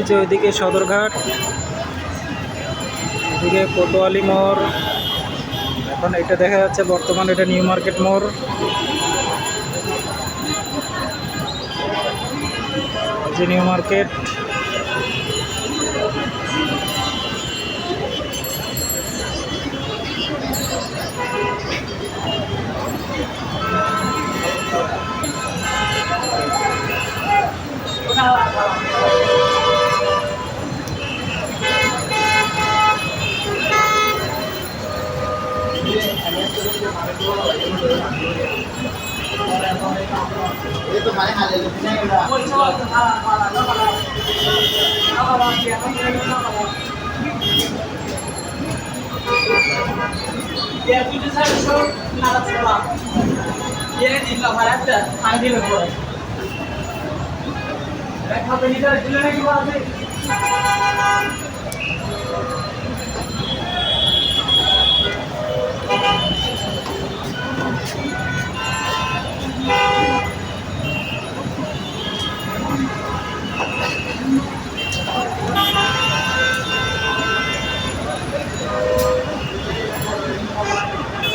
যে ওইদিকে সদরঘাট, এদিকে কোতোয়ালি মোড়। এখন এটা দেখা যাচ্ছে বর্তমানে এটা নিউ মার্কেট মোড়। যে নিউ মার্কেট।